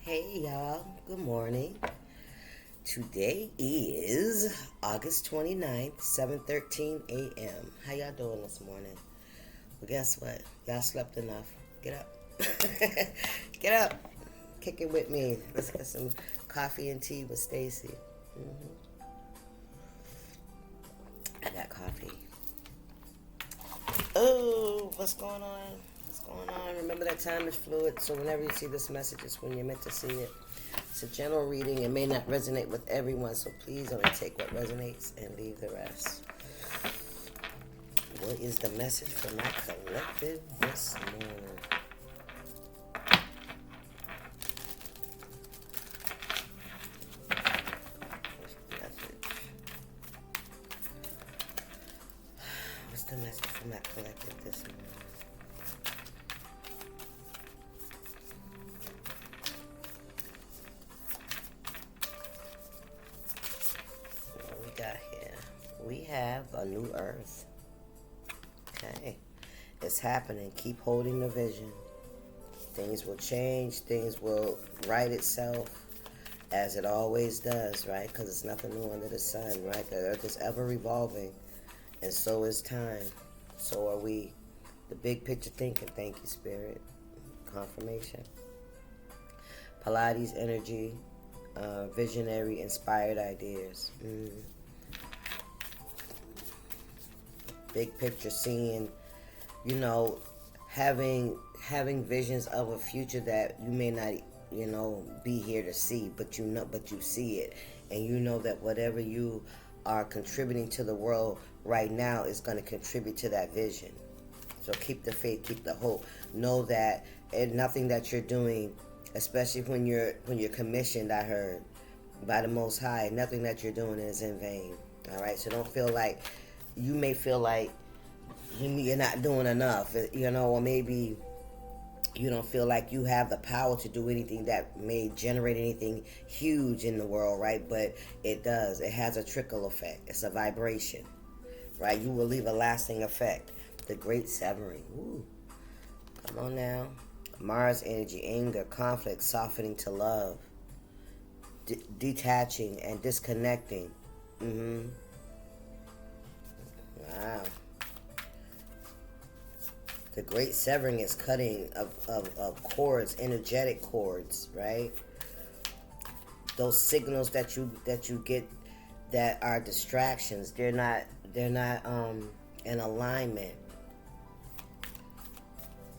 Hey y'all, good morning. Today is August 29th, 7:13 a.m. How y'all doing this morning? Well, guess what? Y'all slept enough. Get up. Get up. Kick it with me. Let's get some coffee and tea with Stacy. I got coffee. Oh, what's going on? What's going on? Remember that time is fluid, so whenever you see this message, it's when you're meant to see it. It's a general reading. It may not resonate with everyone, so please only take what resonates and leave the rest. What is the message for my collective this morning? What's the message for my collective this morning? What we got here? We have a new earth. Okay. It's happening. Keep holding the vision. Things will change. Things will right itself as it always does, right? Because it's nothing new under the sun, right? The earth is ever revolving, and so is time. So are we. The big picture thinking. Thank you, Spirit. Confirmation. Pilates energy. Visionary, inspired ideas. Big picture, seeing, having visions of a future that you may not, be here to see, but you see it, and you know that whatever you are contributing to the world right now is going to contribute to that vision. So keep the faith, keep the hope. Know that nothing that you're doing, especially when you're commissioned, I heard, by the Most High, nothing that you're doing is in vain. All right, so don't feel like, you may feel like you're not doing enough, or maybe you don't feel like you have the power to do anything that may generate anything huge in the world, right? But it does. It has a trickle effect. It's a vibration, right? You will leave a lasting effect. The great severing. Ooh. Come on now. Mars energy, anger, conflict, softening to love, detaching and disconnecting. Wow. The great severing is cutting of cords, energetic cords, right? Those signals that you get that are distractions, they're not in alignment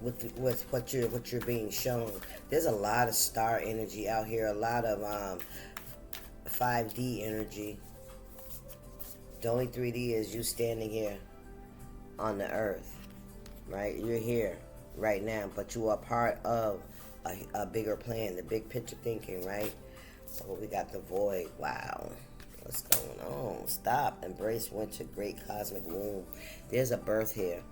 with what you're being shown. There's a lot of star energy out here, a lot of 5D energy. The only 3D is you standing here on the earth, right? You're here right now, but you are part of a bigger plan, the big picture thinking, right? Oh, we got the void. Wow. What's going on? Stop. Embrace winter. Great cosmic womb. There's a birth here.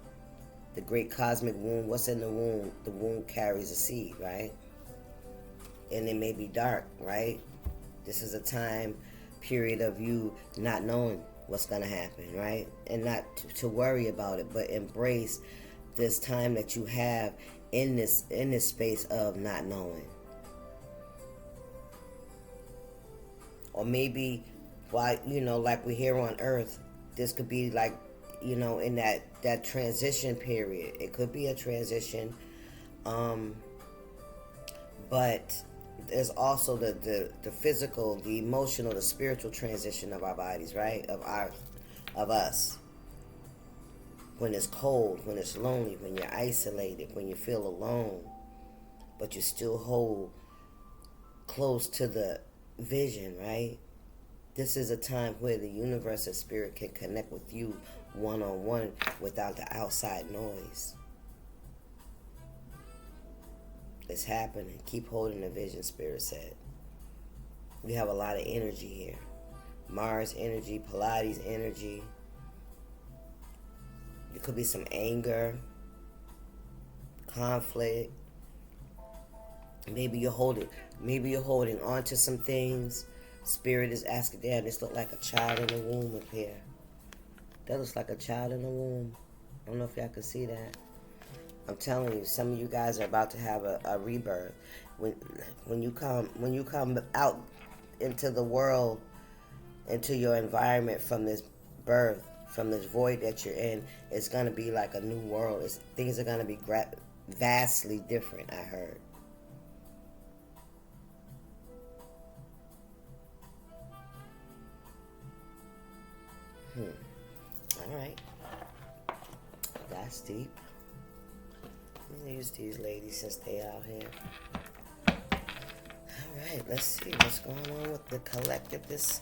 The great cosmic womb. What's in the womb? The womb carries a seed, right? And it may be dark, right? This is a time period of you not knowing what's going to happen, right? And not to worry about it, but embrace this time that you have in this space of not knowing. Or maybe, while, like we're here on earth, this could be like, in that transition period. It could be a transition, but there's also the physical, the emotional, the spiritual transition of our bodies, right? Of us. When it's cold, when it's lonely, when you're isolated, when you feel alone, but you still hold close to the vision, right? This is a time where the universe and spirit can connect with you one-on-one without the outside noise. It's happening. Keep holding the vision, Spirit said. We have a lot of energy here. Mars energy, Pilates energy. It could be some anger, conflict. Maybe you're holding on to some things. Spirit is asking, damn, this look like a child in the womb up here. That looks like a child in the womb. I don't know if y'all can see that. I'm telling you, some of you guys are about to have a rebirth. when when you come out into the world, into your environment from this birth, from this void that you're in, it's gonna be like a new world. Things are gonna be vastly different. I heard. All right, that's deep. Let me use these ladies since they out here. All right, let's see what's going on with the collective this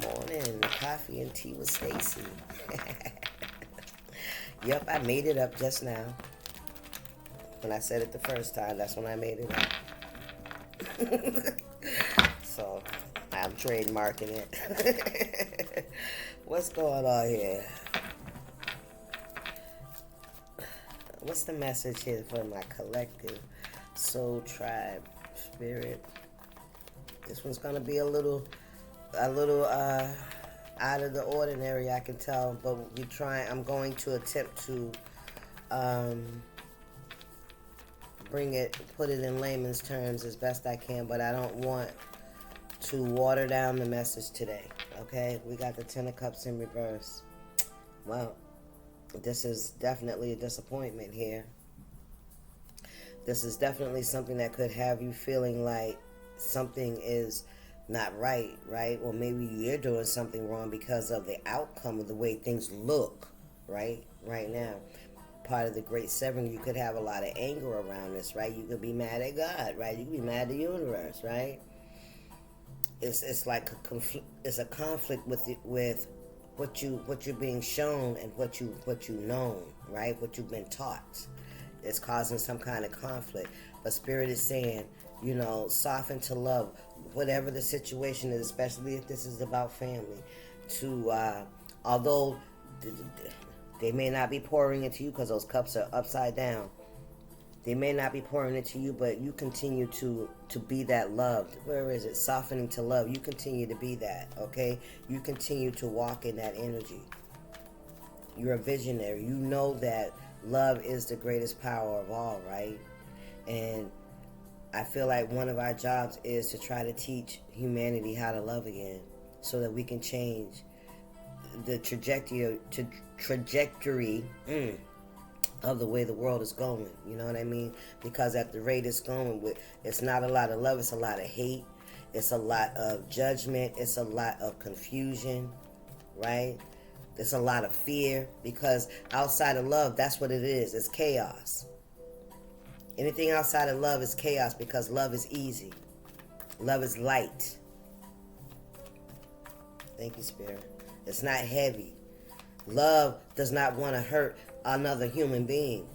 morning. Coffee and tea with Stacy. Yep, I made it up just now. When I said it the first time, that's when I made it up. So I'm trademarking it. What's going on here? What's the message here for my collective soul tribe spirit? This one's gonna be a little out of the ordinary, I can tell, but I'm going to attempt to put it in layman's terms as best I can, but I don't want to water down the message today. Okay, we got the Ten of Cups in reverse. Well, this is definitely a disappointment here. This is definitely something that could have you feeling like something is not right, right? Or maybe you're doing something wrong because of the outcome of the way things look, right now. Part of the Great Severing, you could have a lot of anger around this, right? You could be mad at God, right? You could be mad at the universe, right? It's like it's a conflict with what you're being shown and what you know, right? What you've been taught. It's causing some kind of conflict. But Spirit is saying, soften to love, whatever the situation is, especially if this is about family. Although they may not be pouring into you because those cups are upside down. They may not be pouring into you, but you continue to be that loved. Where is it? Softening to love. You continue to be that, okay? You continue to walk in that energy. You're a visionary. You know that love is the greatest power of all, right? And I feel like one of our jobs is to try to teach humanity how to love again so that we can change the trajectory of the way the world is going. You know what I mean? Because at the rate it's going, it's not a lot of love, it's a lot of hate, it's a lot of judgment, it's a lot of confusion, right? It's a lot of fear, because outside of love, that's what it is. It's chaos. Anything outside of love is chaos, because love is easy. Love is light. Thank you, Spirit. It's not heavy. Love does not want to hurt another human being.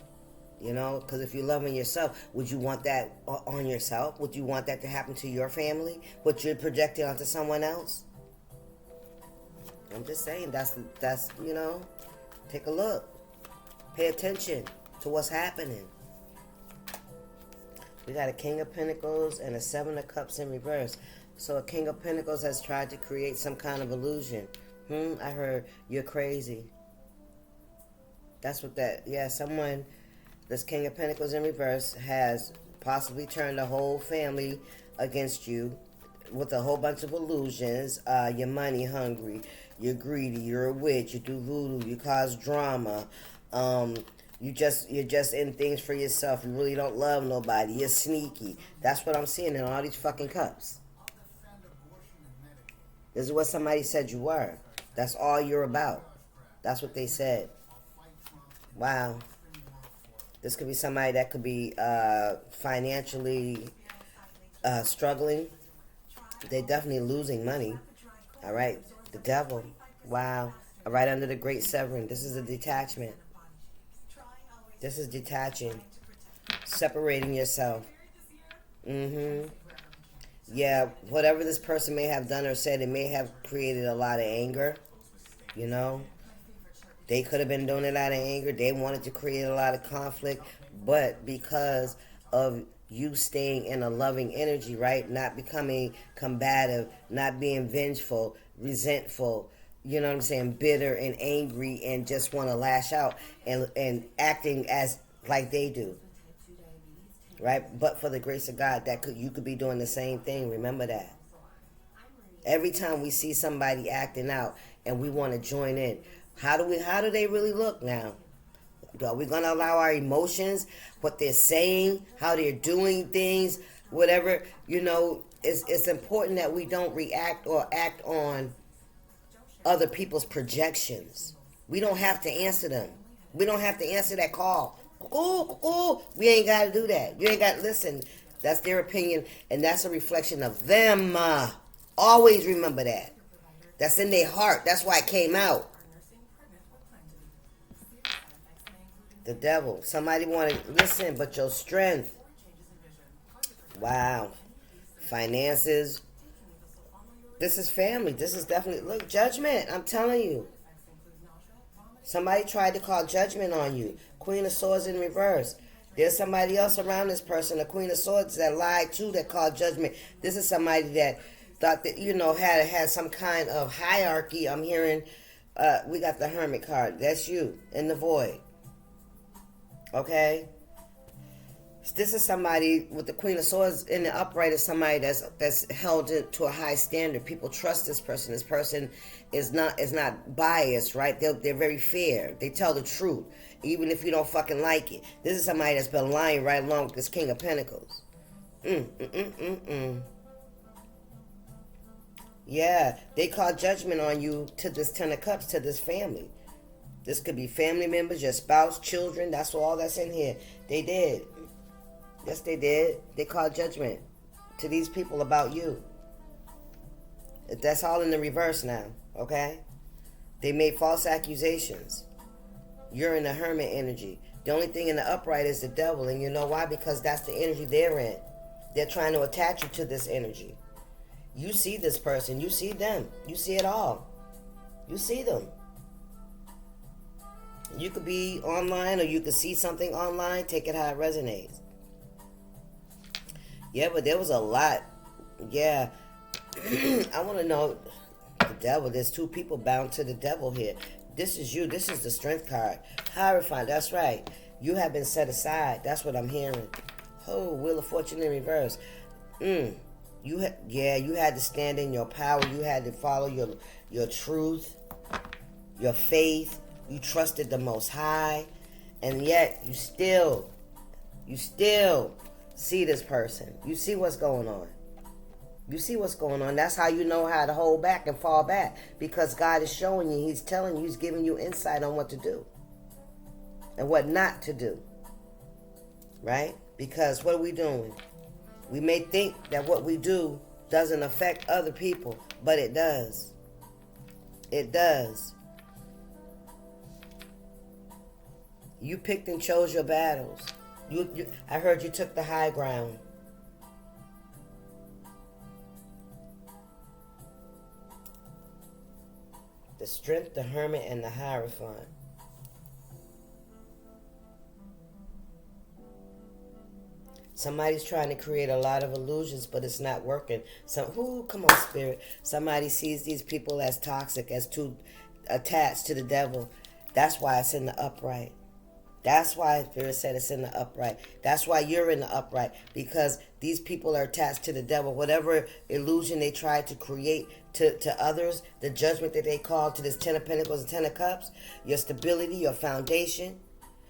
Because if you're loving yourself, would you want that on yourself? Would you want that to happen to your family? What you're projecting onto someone else? I'm just saying, that's take a look. Pay attention to what's happening. We got a King of Pentacles and a Seven of Cups in reverse. So a King of Pentacles has tried to create some kind of illusion. I heard you're crazy. That's what someone, this King of Pentacles in reverse, has possibly turned the whole family against you with a whole bunch of illusions. You're money hungry, you're greedy, you're a witch, you do voodoo, you cause drama, you're just in things for yourself, you really don't love nobody, you're sneaky. That's what I'm seeing in all these fucking cups. This is what somebody said you were. That's all you're about. That's what they said. Wow. This could be somebody that could be financially struggling. They're definitely losing money. All right. The devil. Wow. Right under the Great Severing. This is a detachment. This is detaching. Separating yourself. Yeah, whatever this person may have done or said, it may have created a lot of anger. They could have been doing it out of anger. They wanted to create a lot of conflict. But because of you staying in a loving energy, right? Not becoming combative, not being vengeful, resentful, bitter and angry and just want to lash out and acting like they do. right? But for the grace of God, you could be doing the same thing. Remember that. Every time we see somebody acting out and we want to join in, how do they really look now? Are we going to allow our emotions, what they're saying, how they're doing things, whatever, it's important that we don't react or act on other people's projections. We don't have to answer them. We don't have to answer that call. We ain't got to do that. You ain't got to listen. That's their opinion, and that's a reflection of them. Always remember that. That's in their heart. That's why it came out. The devil. Somebody want to listen, but your strength. Wow. Finances. This is family. This is definitely, look, judgment. I'm telling you. Somebody tried to call judgment on you. Queen of Swords in reverse. There's somebody else around this person, a Queen of Swords, that lied too, that called judgment. This is somebody that thought that, had some kind of hierarchy. I'm hearing, we got the Hermit card. That's you in the void. Okay? This is somebody with the Queen of Swords in the upright, is somebody that's held to a high standard. People trust this person. This person is not biased, right? They're very fair. They tell the truth, even if you don't fucking like it. This is somebody that's been lying right along with this King of Pentacles. Yeah, they call judgment on you to this Ten of Cups, to this family. This could be family members, your spouse, children. That's all that's in here. They did. Yes, they did. They called judgment to these people about you. That's all in the reverse now, okay? They made false accusations. You're in the Hermit energy. The only thing in the upright is the devil, and you know why? Because that's the energy they're in. They're trying to attach you to this energy. You see this person. You see them. You see it all. You see them. You could be online, or you could see something online. Take it how it resonates. Yeah, but there was a lot. Yeah. I want to know the devil. There's two people bound to the devil here. This is you. This is the Strength card. Hierophant. That's right. You have been set aside. That's what I'm hearing. Oh, Wheel of Fortune in reverse. You had to stand in your power. You had to follow your truth, your faith. You trusted the Most High, and yet you still see this person. You see what's going on. You see what's going on. That's how you know how to hold back and fall back, because God is showing you. He's telling you. He's giving you insight on what to do and what not to do. Right? Because what are we doing? We may think that what we do doesn't affect other people, but it does. It does. You picked and chose your battles. I heard you took the high ground. The Strength, the Hermit, and the Hierophant. Somebody's trying to create a lot of illusions, but it's not working. Come on, Spirit. Somebody sees these people as toxic, as too attached to the devil. That's why it's in the upright. That's why Spirit said it's in the upright. That's why you're in the upright, because these people are attached to the devil. Whatever illusion they try to create to others, the judgment that they call to this Ten of Pentacles and Ten of Cups, your stability, your foundation,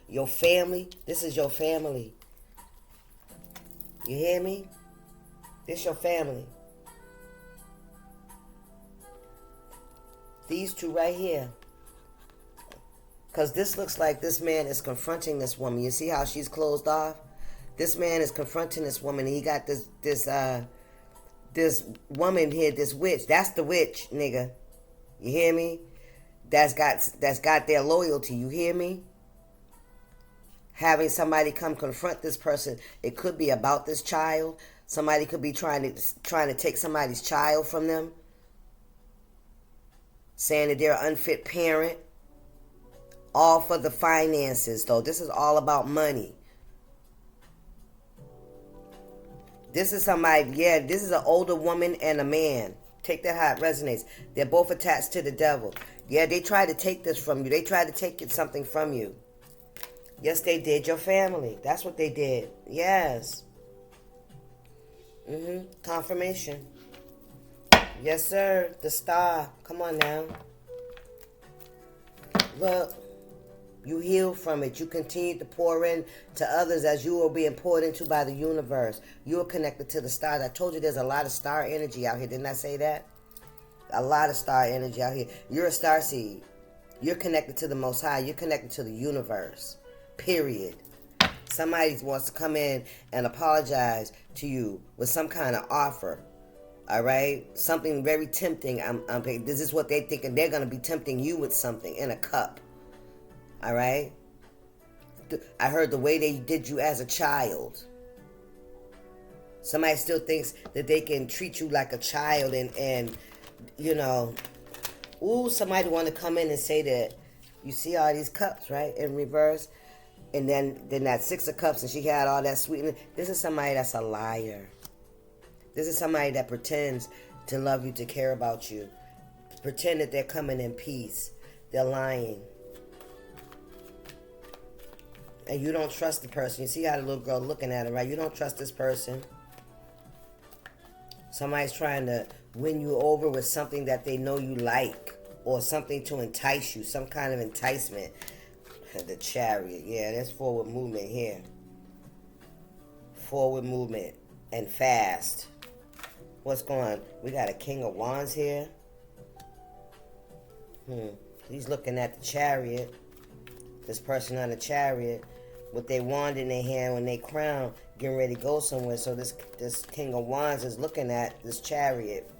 your family. This is your family. You hear me? This your family. These two right here. Because this looks like this man is confronting this woman. You see how she's closed off? This man is confronting this woman. And he got this woman here, this witch. That's the witch, nigga. You hear me? That's got their loyalty. You hear me? Having somebody come confront this person. It could be about this child. Somebody could be trying to take somebody's child from them. Saying that they're an unfit parent. All for the finances, though. This is all about money. This is somebody, this is an older woman and a man. Take that how it resonates. They're both attached to the devil. Yeah, they try to take this from you. They try to take something from you. Yes, they did. Your family. That's what they did. Yes. Confirmation. Yes, sir. The star. Come on now. Look. You heal from it. You continue to pour in to others as you are being poured into by the universe. You are connected to the stars. I told you there's a lot of star energy out here. Didn't I say that? A lot of star energy out here. You're a star seed. You're connected to the Most High. You're connected to the universe. Period. Somebody wants to come in and apologize to you with some kind of offer. All right? Something very tempting. This is what they think, and they're going to be tempting you with something in a cup. All right? I heard the way they did you as a child. Somebody still thinks that they can treat you like a child and you know, ooh, somebody want to come in and say that, you see all these cups, right, in reverse? And then that 6 of cups, and she had all that sweetness. This is somebody that's a liar. This is somebody that pretends to love you, to care about you. Pretend that they're coming in peace. They're lying. And you don't trust the person. You see how the little girl looking at her, right? You don't trust this person. Somebody's trying to win you over with something that they know you like, or something to entice you, some kind of enticement. The Chariot. Yeah, there's forward movement here. Forward movement and fast. What's going on? We got a King of Wands here. He's looking at the Chariot. This person on the Chariot with their wand in their hand when they crown, getting ready to go somewhere. So this King of Wands is looking at this Chariot.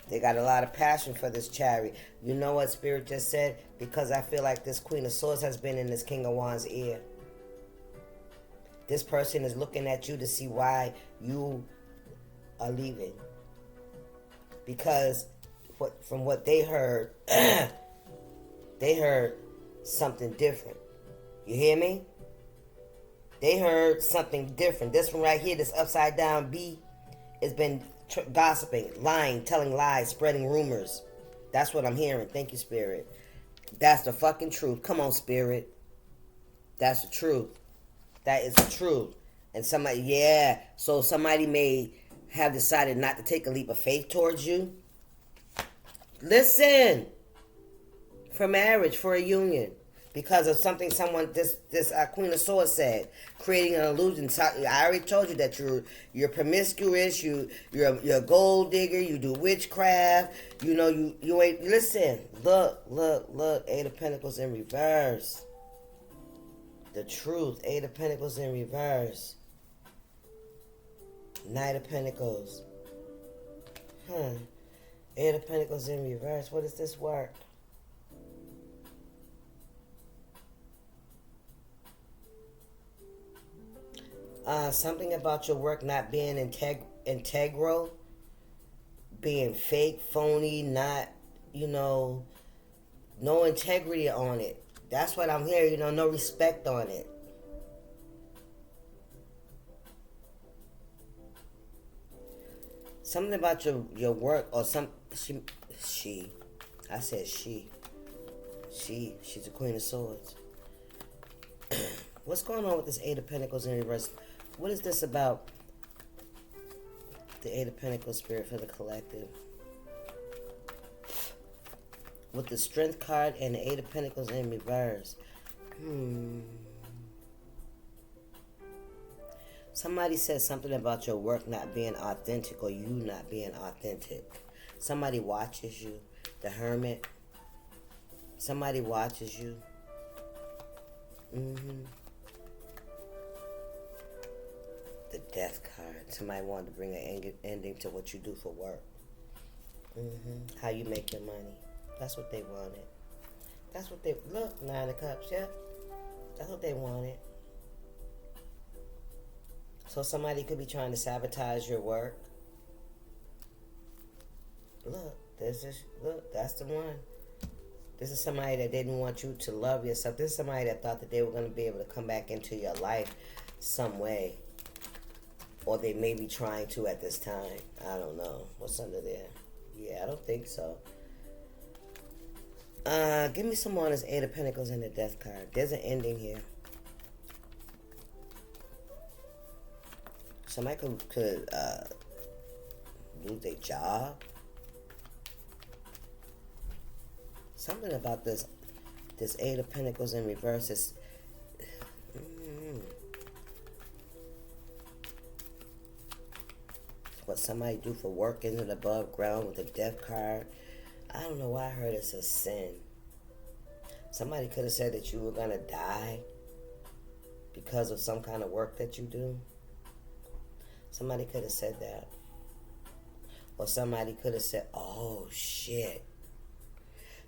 They got a lot of passion for this Chariot. You know what Spirit just said? Because I feel like this Queen of Swords has been in this King of Wands' ear. This person is looking at you to see why you are leaving. Because from what they heard, they heard something different. You hear me? They heard something different. This one right here, this upside down B, has been gossiping, lying, telling lies, spreading rumors. That's what I'm hearing. Thank you, Spirit. That's the fucking truth. Come on, Spirit. That's the truth. That is the truth. And somebody, yeah. So somebody may have decided not to take a leap of faith towards you. Listen. For marriage, for a union. Because of something this Queen of Swords said, creating an illusion. I already told you that you're promiscuous, you're a gold digger, you do witchcraft, you know you ain't. Listen, look, 8 of Pentacles in reverse. The truth, 8 of Pentacles in reverse. Knight of Pentacles. 8 of Pentacles in reverse. What is this work? Something about your work not being integral, being fake, phony, not, no integrity on it. That's what I'm hearing, no respect on it. Something about your work or she's a Queen of Swords. What's going on with this 8 of Pentacles in reverse? What is this about? The 8 of Pentacles, Spirit, for the collective. With the Strength card and the 8 of Pentacles in reverse. Somebody said something about your work not being authentic or you not being authentic. Somebody watches you. The Hermit. Somebody watches you. The Death card. Somebody wanted to bring an ending to what you do for work. How you make your money. That's what they wanted. That's what they... Look, 9 of Cups, yeah? That's what they wanted. So somebody could be trying to sabotage your work. Look, that's the one. This is somebody that didn't want you to love yourself. This is somebody that thought that they were going to be able to come back into your life some way. Or they may be trying to at this time. I don't know. What's under there? Yeah, I don't think so. Give me some more on this Eight of Pentacles and the Death card. There's an ending here. Somebody could lose their job. Something about this Eight of Pentacles in reverse is... What somebody do for work, isn't it above ground with the Death card? I don't know why I heard it's a sin. Somebody could have said that you were going to die because of some kind of work that you do. Somebody could have said that. Or somebody could have said, oh, shit.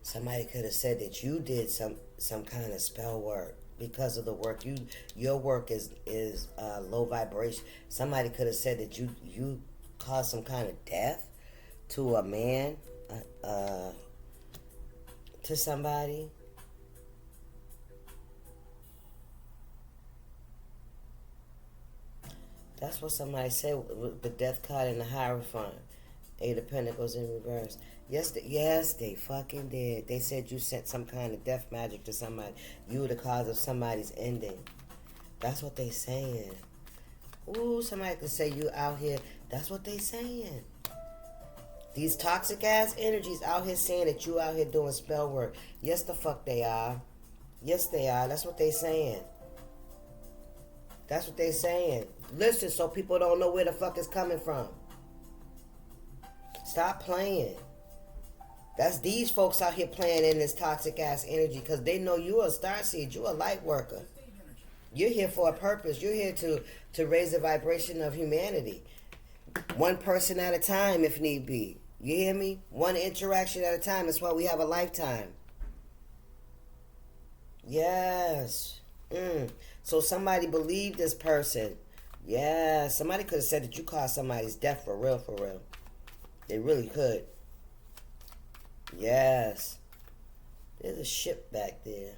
Somebody could have said that you did some kind of spell work because of the work. Your work is low vibration. Somebody could have said that you caused some kind of death to a man, to somebody. That's what somebody said with the Death card and the Hierophant. Eight of Pentacles in reverse. Yes, they fucking did. They said you sent some kind of death magic to somebody. You were the cause of somebody's ending. That's what they saying. Ooh, somebody could say you out here. That's what they saying. These toxic ass energies out here saying that you out here doing spell work. Yes, the fuck they are. Yes, they are. That's what they saying. That's what they saying. Listen, so people don't know where the fuck it's coming from. Stop playing. That's these folks out here playing in this toxic ass energy because they know you're a starseed. You're a light worker. You're here for a purpose. You're here to raise the vibration of humanity. One person at a time if need be. You hear me? One interaction at a time. That's why we have a lifetime. Yes. So somebody believed this person. Yeah. Somebody could have said that you caused somebody's death for real, for real. They really could. Yes. There's a ship back there.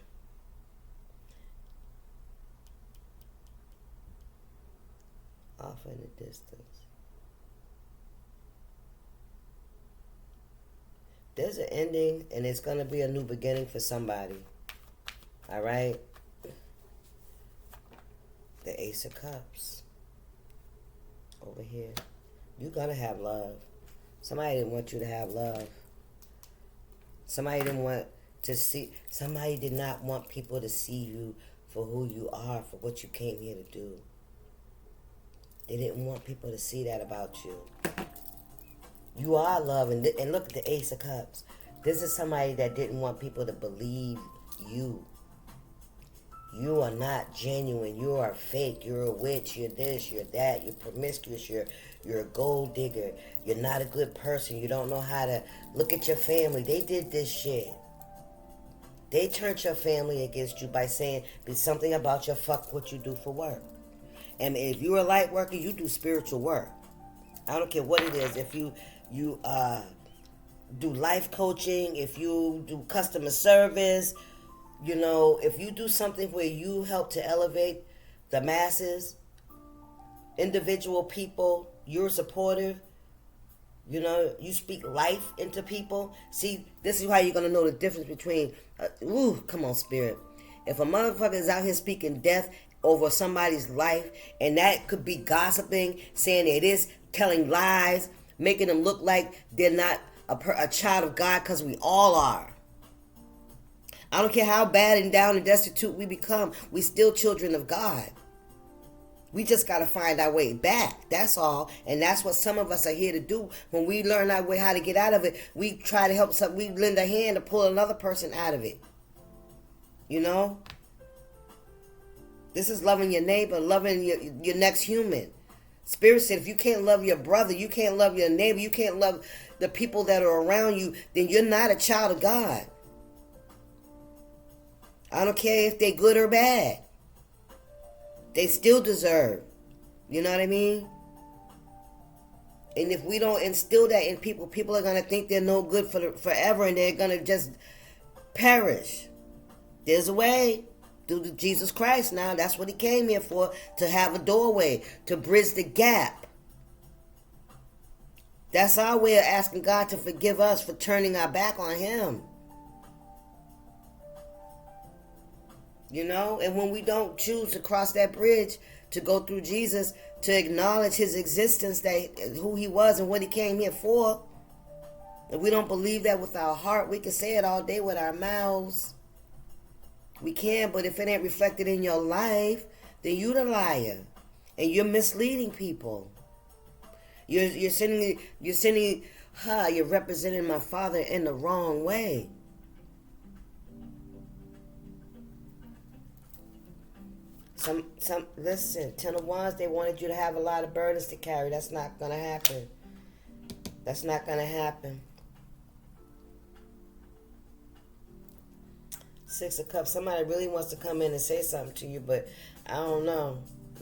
Off in the distance. There's an ending, and it's going to be a new beginning for somebody. All right? The Ace of Cups. Over here. You're going to have love. Somebody didn't want you to have love. Somebody didn't want to see. Somebody did not want people to see you for who you are, for what you came here to do. They didn't want people to see that about you. You are love, and look at the Ace of Cups. This is somebody that didn't want people to believe you. You are not genuine. You are fake. You're a witch. You're this. You're that. You're promiscuous. You're a gold digger. You're not a good person. You don't know how to look at your family. They did this shit. They turned your family against you by saying there's something about your fuck what you do for work. And if you're a light worker, you do spiritual work. I don't care what it is. If you do life coaching, if you do customer service, you know, if you do something where you help to elevate the masses, individual people, you're supportive, you know, you speak life into people. See, this is how you're going to know the difference between, come on, spirit. If a motherfucker is out here speaking death over somebody's life, and that could be gossiping, saying it is, telling lies, making them look like they're not a child of God, because we all are. I don't care how bad and down and destitute we become, we still children of God. We just got to find our way back. That's all. And that's what some of us are here to do. When we learn our way how to get out of it, we try to help we lend a hand to pull another person out of it. You know? This is loving your neighbor, loving your next human. Spirit said, if you can't love your brother, you can't love your neighbor, you can't love the people that are around you, then you're not a child of God. I don't care if they're good or bad. They still deserve. You know what I mean? And if we don't instill that in people, people are going to think they're no good forever, and they're going to just perish. There's a way. Through Jesus Christ now. That's what he came here for. To have a doorway. To bridge the gap. That's our way of asking God to forgive us for turning our back on him. And when we don't choose to cross that bridge, to go through Jesus, to acknowledge his existence, that who he was and what he came here for, if we don't believe that with our heart, we can say it all day with our mouths. We can, but if it ain't reflected in your life, then you the liar. And you're misleading people. You're representing my Father in the wrong way. Listen, 10 of Wands, they wanted you to have a lot of burdens to carry. That's not going to happen. That's not going to happen. 6 of Cups, somebody really wants to come in and say something to you, but I don't know.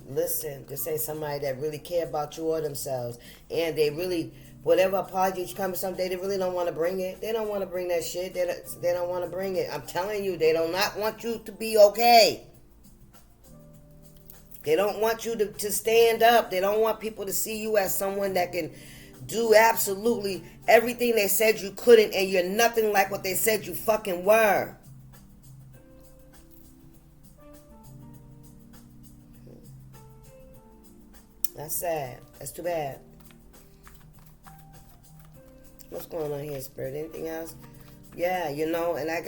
Listen, this ain't somebody that really care about you or themselves. And they really, whatever apology you come to something, they really don't want to bring it. They don't want to bring that shit. They don't want to bring it. I'm telling you, they do not want you to be okay. They don't want you to stand up. They don't want people to see you as someone that can do absolutely everything they said you couldn't, and you're nothing like what they said you fucking were. That's sad. That's too bad. What's going on here, Spirit? Anything else? Yeah, and I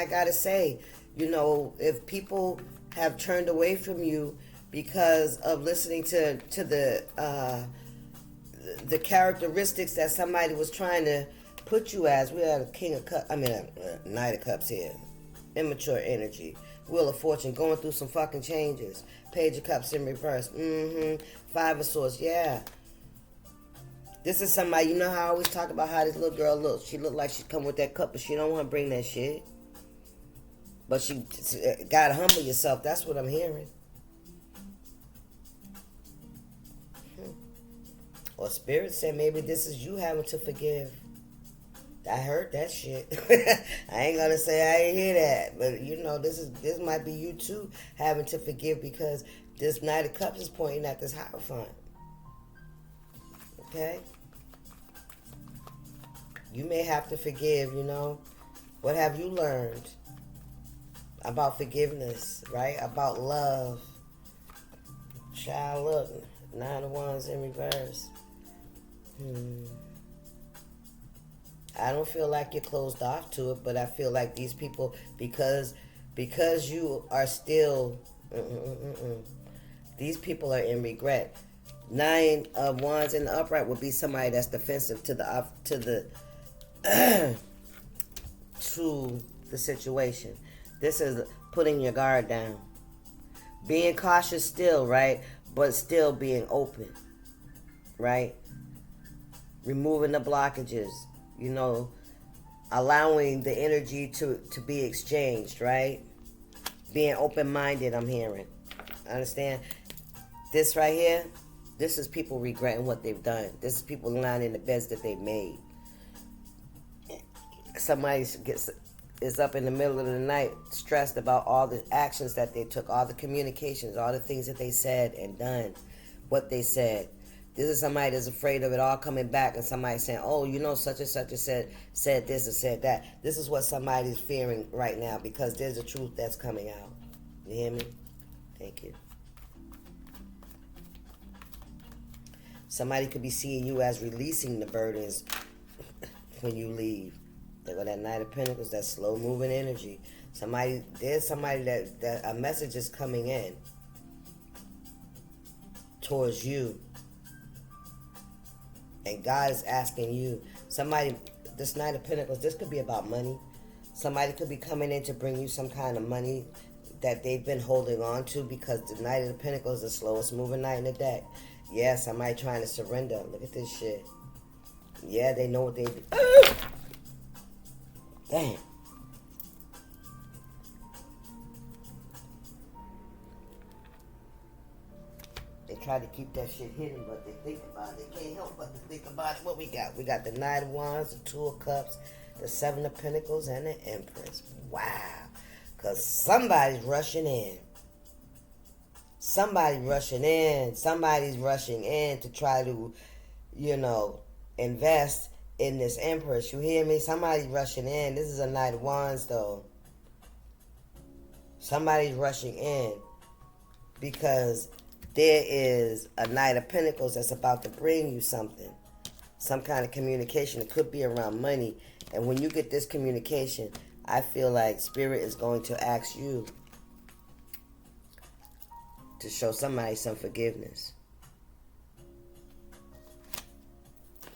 gotta say, if people have turned away from you because of listening to the characteristics that somebody was trying to put you as. We had a Knight of Cups here. Immature energy. Wheel of Fortune, going through some fucking changes. Page of Cups in reverse. 5 of Swords, yeah. This is somebody, how I always talk about how this little girl looks. She look like she's come with that cup, but she don't want to bring that shit. But she gotta humble yourself. That's what I'm hearing. Or Spirit said maybe this is you having to forgive. I heard that shit. I ain't gonna say I ain't hear that, but this might be you too having to forgive, because this Knight of Cups is pointing at this Hierophant. Okay, you may have to forgive. What have you learned about forgiveness? Right, about love. Child, look, 9 of Wands in reverse. I don't feel like you're closed off to it, but I feel like these people, because you are still, these people are in regret. 9 of Wands in the upright would be somebody that's defensive to the situation. This is putting your guard down, being cautious still, right? But still being open, right? Removing the blockages. Allowing the energy to be exchanged, right? Being open-minded, I'm hearing. Understand? This right here, this is people regretting what they've done. This is people lying in the beds that they've made. Somebody is up in the middle of the night stressed about all the actions that they took, all the communications, all the things that they said and done, what they said. This is somebody that's afraid of it all coming back, and somebody saying, oh, such and such said this and said that. This is what somebody's fearing right now, because there's a truth that's coming out. You hear me? Thank you. Somebody could be seeing you as releasing the burdens when you leave. Look at that Knight of Pentacles, that slow-moving energy. There's somebody that a message is coming in towards you. And God is asking you, this Knight of Pentacles, this could be about money. Somebody could be coming in to bring you some kind of money that they've been holding on to, because the Knight of the Pentacles is the slowest moving knight in the deck. Yeah, somebody trying to surrender. Look at this shit. Yeah, they know what they do. Damn. They try to keep that shit hidden, but they think about it. They can't help but to think about it. What we got? We got the Knight of Wands, the 2 of Cups, the 7 of Pentacles, and the Empress. Wow. Because somebody's rushing in. Somebody's rushing in to try to, invest in this Empress. You hear me? Somebody's rushing in. This is a Knight of Wands, though. Somebody's rushing in because there is a Knight of Pentacles that's about to bring you something. Some kind of communication. It could be around money. And when you get this communication, I feel like Spirit is going to ask you to show somebody some forgiveness.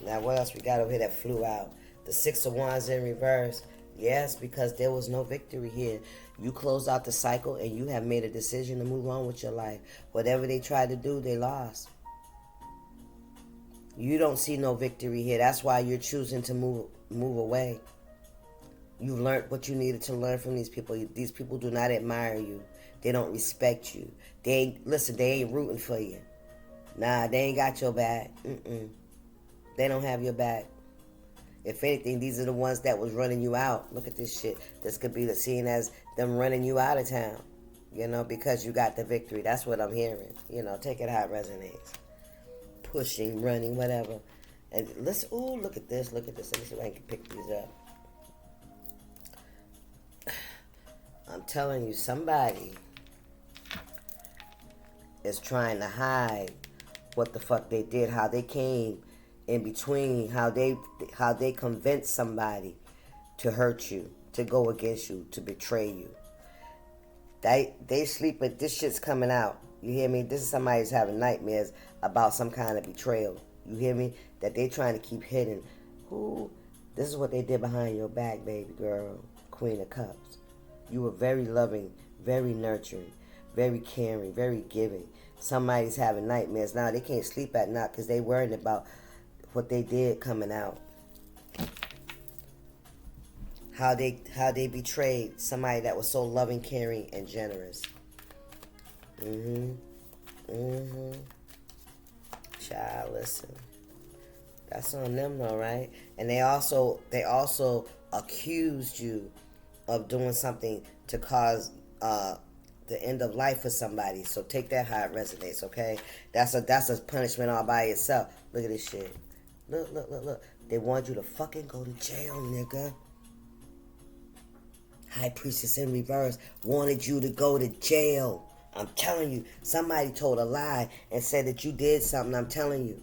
Now, what else we got over here that flew out? The Six of Wands in reverse. Yes, because there was no victory here. You closed out the cycle and you have made a decision to move on with your life. Whatever they tried to do, they lost. You don't see no victory here. That's why you're choosing to move away. You've learned what you needed to learn from these people. These people do not admire you. They don't respect you. They ain't rooting for you. Nah, they ain't got your back. They don't have your back. If anything, these are the ones that was running you out. Look at this shit. This could be seen as them running you out of town. Because you got the victory. That's what I'm hearing. Take it how it resonates. Pushing, running, whatever. And let's, look at this. Let me see if I can pick these up. I'm telling you, somebody is trying to hide what the fuck they did, how they came in between, how they convinced somebody to hurt you, to go against you, to betray you. They sleep, but this shit's coming out. You hear me? This is somebody who's having nightmares about some kind of betrayal. You hear me? That they trying to keep hidden. This is what they did behind your back, baby girl. Queen of Cups. You were very loving, very nurturing, very caring, very giving. Somebody's having nightmares now. They can't sleep at night because they worried about what they did coming out. How they betrayed somebody that was so loving, caring, and generous. Child, listen. That's on them though, right? And they also accused you of doing something to cause the end of life for somebody. So take that how it resonates, okay? That's a punishment all by itself. Look at this shit. Look. They want you to fucking go to jail, nigga. High Priestess in reverse wanted you to go to jail. I'm telling you, somebody told a lie and said that you did something. I'm telling you.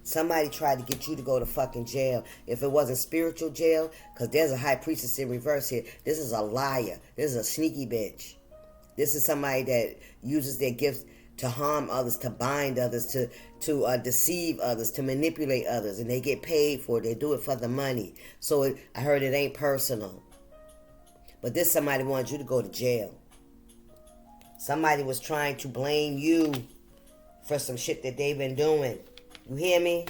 Somebody tried to get you to go to fucking jail. If it wasn't spiritual jail, because there's a High Priestess in reverse here. This is a liar. This is a sneaky bitch. This is somebody that uses their gifts to harm others, to bind others, to deceive others, to manipulate others. And they get paid for it. They do it for the money. So I heard it ain't personal. But this somebody wanted you to go to jail. Somebody was trying to blame you for some shit that they've been doing. You hear me?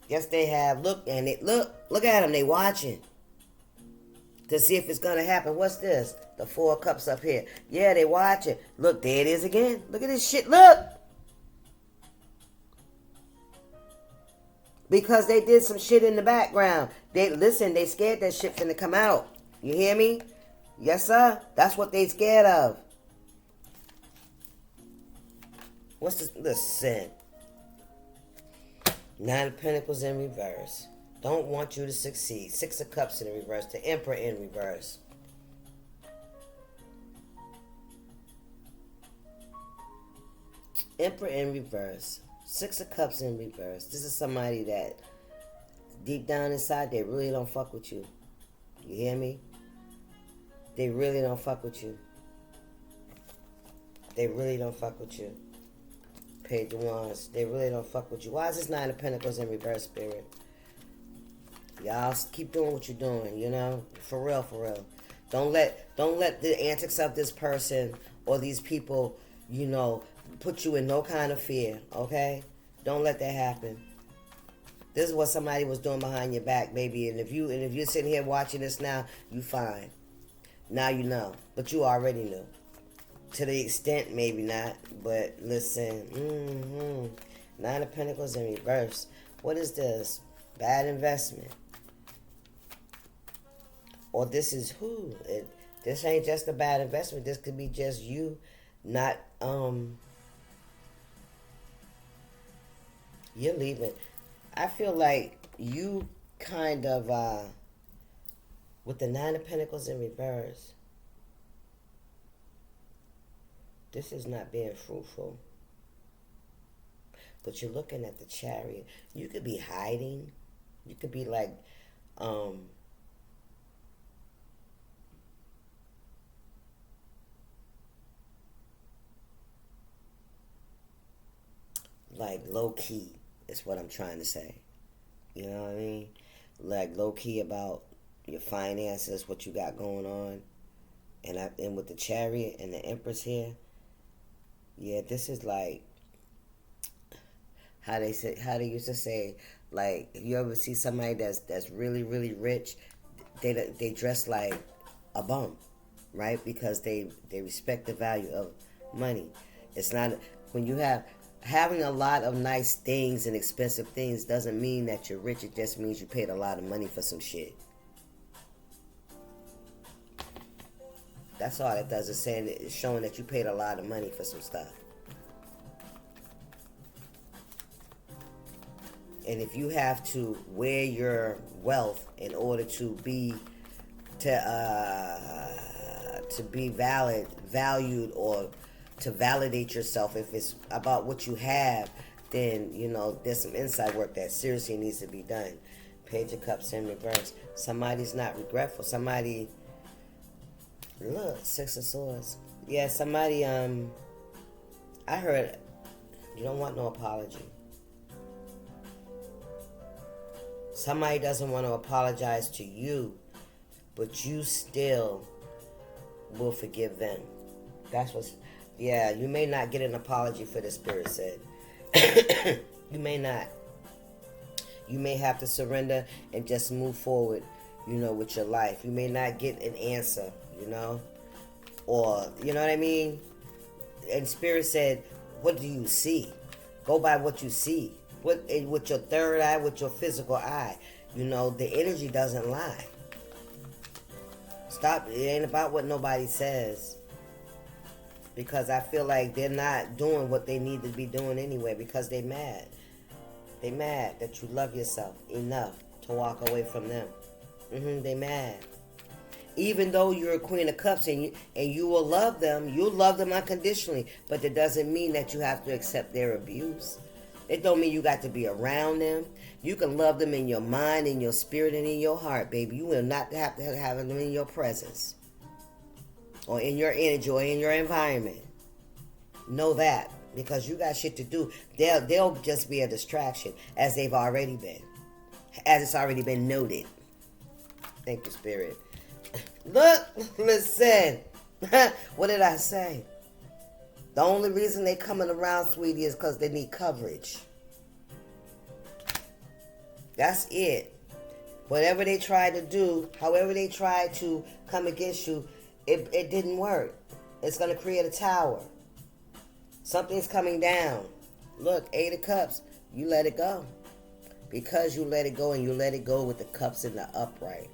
Yes, they have. Look at them. They watching to see if it's gonna happen. What's this? The Four of Cups up here. Yeah, they watching. Look, there it is again. Look at this shit. Look, because they did some shit in the background. They scared that shit finna come out. You hear me? Yes, sir. That's what they scared of. What's this? Listen. Nine of Pentacles in reverse. Don't want you to succeed. Six of Cups in reverse. The Emperor in reverse. Emperor in reverse. Six of Cups in reverse. This is somebody that deep down inside, they really don't fuck with you. You hear me? They really don't fuck with you. They really don't fuck with you. Page of Wands. They really don't fuck with you. Why is this Nine of Pentacles in reverse, Spirit? Y'all keep doing what you're doing, For real, for real. Don't let the antics of this person or these people, put you in no kind of fear, okay? Don't let that happen. This is what somebody was doing behind your back, baby. And if you're sitting here watching this now, you fine. Now you know. But you already knew. To the extent, maybe not. But listen. Nine of Pentacles in reverse. What is this? Bad investment. Or this is who? This ain't just a bad investment. This could be just you not, you're leaving. I feel like you kind of, with the Nine of Pentacles in reverse, This is not being fruitful. But you're looking at the Chariot. You could be hiding. You could be like low key is what I'm trying to say. You know what I mean? Like low key about your finances, what you got going on. And with the Chariot and the Empress here, yeah, this is like how they used to say, like, you ever see somebody that's really really rich, they dress like a bum, right? Because they respect the value of money. It's not when you having a lot of nice things and expensive things doesn't mean that you're rich. It just means you paid a lot of money for some shit. That's all it does. It's showing that you paid a lot of money for some stuff. And if you have to wear your wealth in order to be valued, or to validate yourself, if it's about what you have, then there's some inside work that seriously needs to be done. Page of Cups in reverse. Somebody's not regretful. Somebody, look, Six of Swords. Yeah, somebody. I heard you don't want no apology. Somebody doesn't want to apologize to you, but you still will forgive them. That's what's... Yeah, you may not get an apology for this, Spirit said. You may not. You may have to surrender and just move forward, with your life. You may not get an answer, or, you know what I mean? And Spirit said, what do you see? Go by what you see. With your third eye, with your physical eye. The energy doesn't lie. Stop. It ain't about what nobody says. Because I feel like they're not doing what they need to be doing anyway, because they mad. They mad that you love yourself enough to walk away from them. They mad. Even though you're a Queen of Cups and you will love them, you'll love them unconditionally. But that doesn't mean that you have to accept their abuse. It don't mean you got to be around them. You can love them in your mind, in your spirit, and in your heart, baby. You will not have to have them in your presence, or in your energy, or in your environment. Know that, because you got shit to do. They'll just be a distraction, as they've already been, as it's already been noted. Thank you, Spirit. Look, listen. What did I say? The only reason they coming around, sweetie, is because they need coverage. That's it. Whatever they tried to do, however they tried to come against you, it didn't work. It's going to create a tower. Something's coming down. Look, 8 of Cups. You let it go. Because you let it go, and you let it go with the cups in the upright.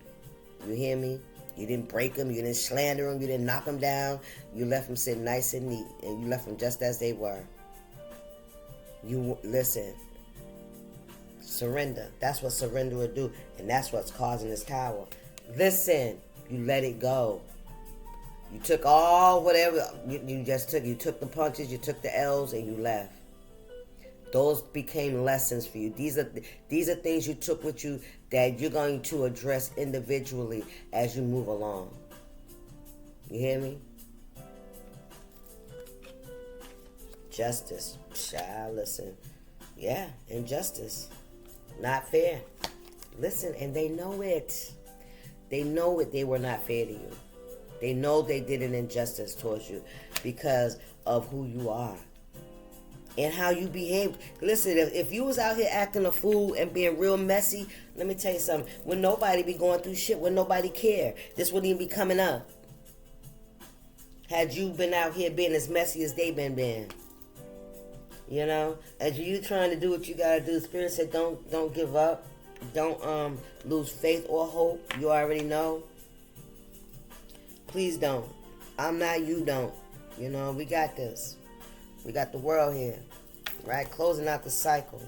You hear me? You didn't break them. You didn't slander them. You didn't knock them down. You left them sitting nice and neat. And you left them just as they were. You listen. Surrender. That's what surrender will do. And that's what's causing this tower. Listen. You let it go. You took all whatever you just took. You took the punches. You took the L's, and you left. Those became lessons for you. These are things you took with you that you're going to address individually as you move along. You hear me? Justice. Child, listen. Yeah, injustice. Not fair. Listen, and they know it. They know it. They were not fair to you. They know they did an injustice towards you because of who you are. And how you behave. Listen, if you was out here acting a fool and being real messy, let me tell you something. When nobody be going through shit, when nobody care, this wouldn't even be coming up. Had you been out here being as messy as they been. As you trying to do what you gotta do, Spirit said don't give up. Don't lose faith or hope. You already know. Please don't. I'm not, you don't. We got this. We got the world here, right? Closing out the cycle.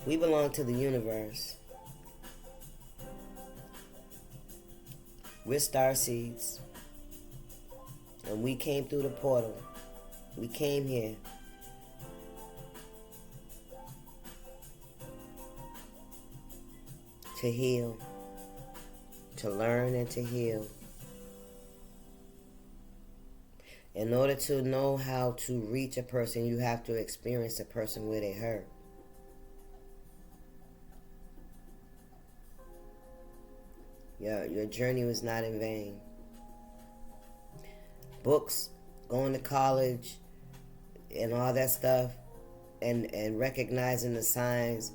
We belong to the universe. We're star seeds. And we came through the portal. We came here. To heal. To learn and to heal. In order to know how to reach a person, you have to experience a person where they hurt. Your journey was not in vain. Books, going to college, and all that stuff, and recognizing the signs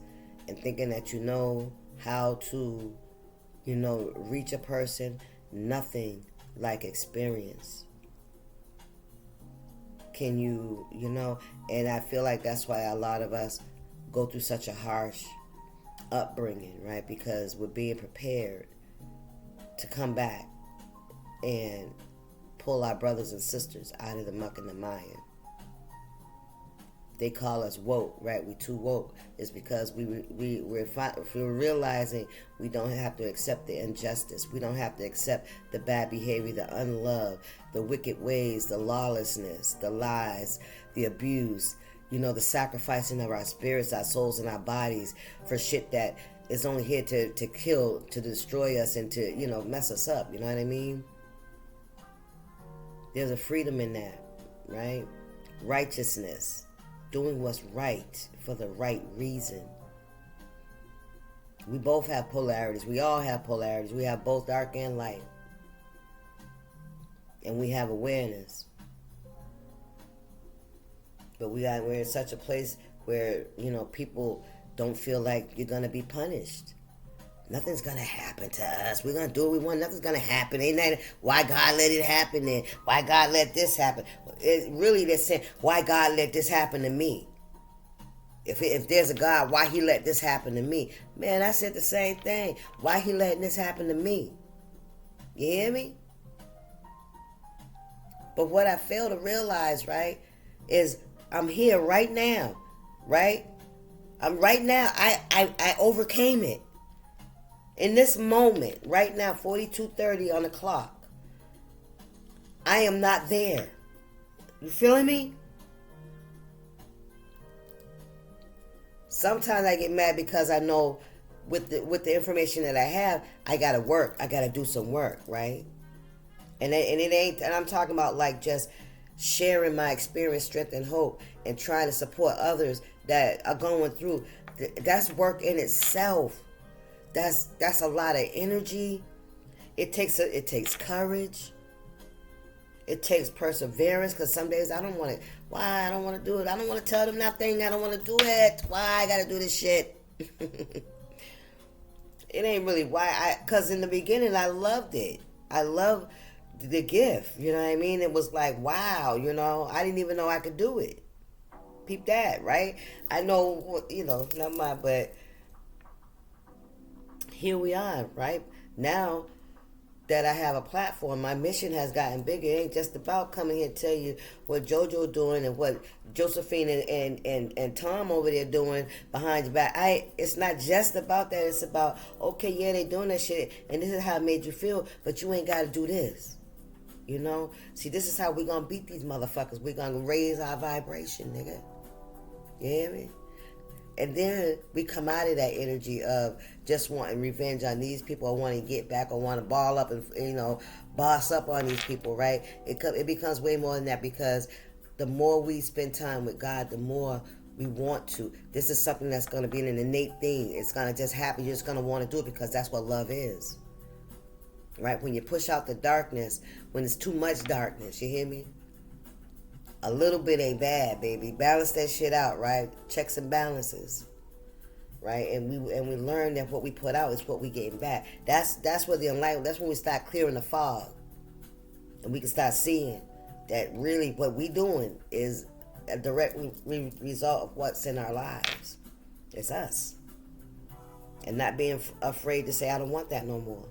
and thinking that you know how to, reach a person, nothing like experience. Can you, and I feel like that's why a lot of us go through such a harsh upbringing, right? Because we're being prepared to come back and pull our brothers and sisters out of the muck and the mire. They call us woke, right? We too woke. It's because we're realizing we don't have to accept the injustice. We don't have to accept the bad behavior, the unlove, the wicked ways, the lawlessness, the lies, the abuse, the sacrificing of our spirits, our souls, and our bodies for shit that is only here to kill, to destroy us, and to, mess us up. You know what I mean? There's a freedom in that, right? Righteousness. Doing what's right for the right reason. We both have polarities. We all have polarities. We have both dark and light. And we have awareness. But we're in such a place where, people don't feel like you're going to be punished. Nothing's going to happen to us. We're going to do what we want. Nothing's going to happen. Ain't that why God let it happen then? Why God let this happen? It's really they're saying, why God let this happen to me? If there's a God, why he let this happen to me? Man, I said the same thing. Why he letting this happen to me? You hear me? But what I fail to realize, right, is I'm here right now, right? I'm right now. I overcame it. In this moment, right now, 42:30 on the clock, I am not there. You feeling me? Sometimes I get mad because I know with the information that I have, I gotta work. I gotta do some work, right? And it ain't. And I'm talking about like just sharing my experience, strength, and hope, and trying to support others that are going through. That's work in itself. That's a lot of energy. It takes courage. It takes perseverance, because some days I don't want it. Why? I don't want to do it. I don't want to tell them nothing. I don't want to do it. Why I got to do this shit? It ain't really why. Because in the beginning, I loved it. I loved the gift. You know what I mean? It was like, wow, I didn't even know I could do it. Peep that, right? I know, not mind, but here we are, right? Now that I have a platform, my mission has gotten bigger. It ain't just about coming here to tell you what JoJo doing and what Josephine and Tom over there doing behind your back. It's not just about that. It's about, okay, yeah, they doing that shit, and this is how it made you feel, but you ain't got to do this. See, this is how we gonna beat these motherfuckers. We gonna raise our vibration, nigga. You hear me? And then we come out of that energy of just wanting revenge on these people, or wanting to get back, or want to ball up and, boss up on these people, right? It becomes way more than that, because the more we spend time with God, the more we want to. This is something that's going to be an innate thing. It's going to just happen. You're just going to want to do it because that's what love is. Right? When you push out the darkness, when it's too much darkness, you hear me? A little bit ain't bad, baby. Balance that shit out, right? Checks and balances, right? And we learn that what we put out is what we getting back. That's where the enlightenment. That's when we start clearing the fog, and we can start seeing that really what we doing is a direct result of what's in our lives. It's us, and not being afraid to say I don't want that no more.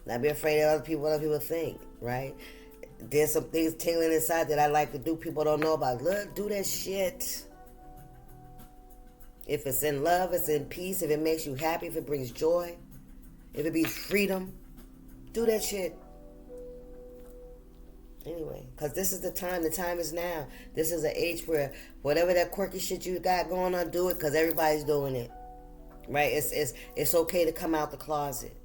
Not be afraid of what other people think, right? There's some things tingling inside that I like to do. People don't know about. Look, do that shit. If it's in love, it's in peace, if it makes you happy, if it brings joy, if it be freedom, do that shit. Anyway, because this is the time is now. This is an age where whatever that quirky shit you got going on, do it, because everybody's doing it. Right? It's okay to come out the closet.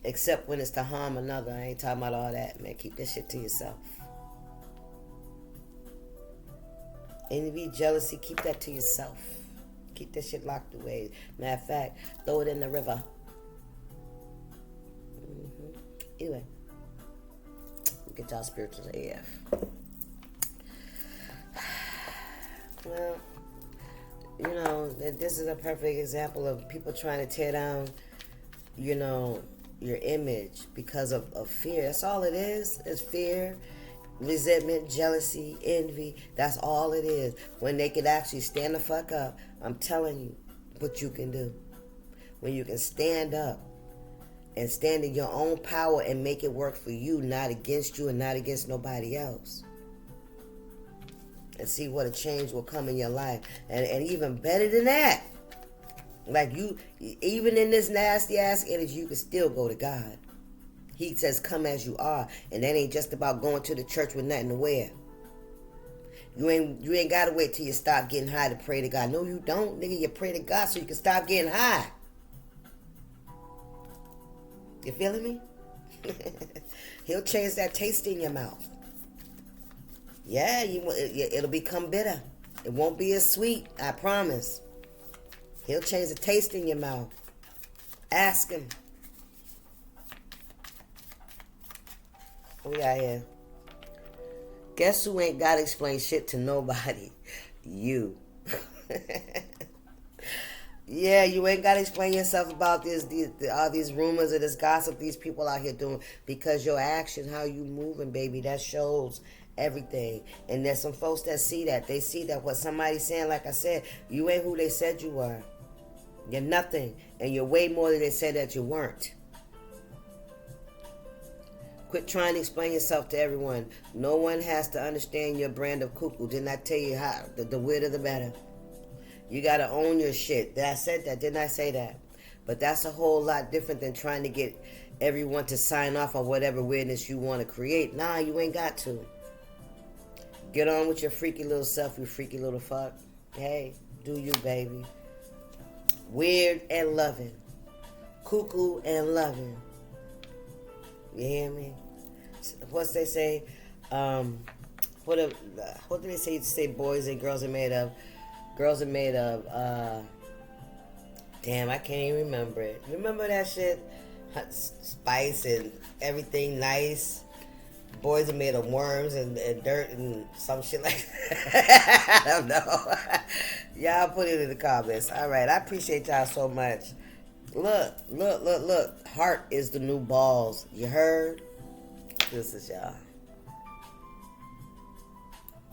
Except when it's to harm another. I ain't talking about all that, man. Keep that shit to yourself. Envy, jealousy, keep that to yourself. Keep that shit locked away. Matter of fact, throw it in the river. Anyway, get y'all spiritual AF. Well, you know, this is a perfect example of people trying to tear down, you know, your image because of fear. That's all it is. It's fear, resentment, jealousy, envy. That's all it is. When they could actually stand the fuck up, I'm telling you what you can do. When you can stand up and stand in your own power and make it work for you, not against you and not against nobody else. And see what a change will come in your life. And even better than that, like you, even in this nasty ass energy, you can still go to God. He says, come as you are. And that ain't just about going to the church with nothing to wear. You ain't got to wait till you stop getting high to pray to God. No, you don't, nigga. You pray to God so you can stop getting high. You feeling me? He'll change that taste in your mouth. Yeah, it'll become bitter. It won't be as sweet, I promise. He'll change the taste in your mouth. Ask him. What we got here? Guess who ain't got to explain shit to nobody? You. Yeah, you ain't got to explain yourself about all these rumors or this gossip these people out here doing, because your action, how you moving, baby, that shows everything. And there's some folks that see that. They see that what somebody's saying, like I said, you ain't who they said you were. You're nothing. And you're way more than they said that you weren't. Quit trying to explain yourself to everyone. No one has to understand your brand of cuckoo. Didn't I tell you how? The weirder the better. You got to own your shit. I said that. Didn't I say that? But that's a whole lot different than trying to get everyone to sign off on whatever weirdness you want to create. Nah, you ain't got to. Get on with your freaky little self, you freaky little fuck. Hey, do you, baby. Weird and loving. Cuckoo and loving. You hear me? What's they say? What do they say? To say boys and girls are made of? Girls are made of, damn, I can't even remember it. Remember that shit? Spice and everything nice. Boys are made of worms and dirt and some shit like that. I don't know. Y'all put it in the comments. All right, I appreciate y'all so much. Look. Heart is the new balls. You heard? This is y'all.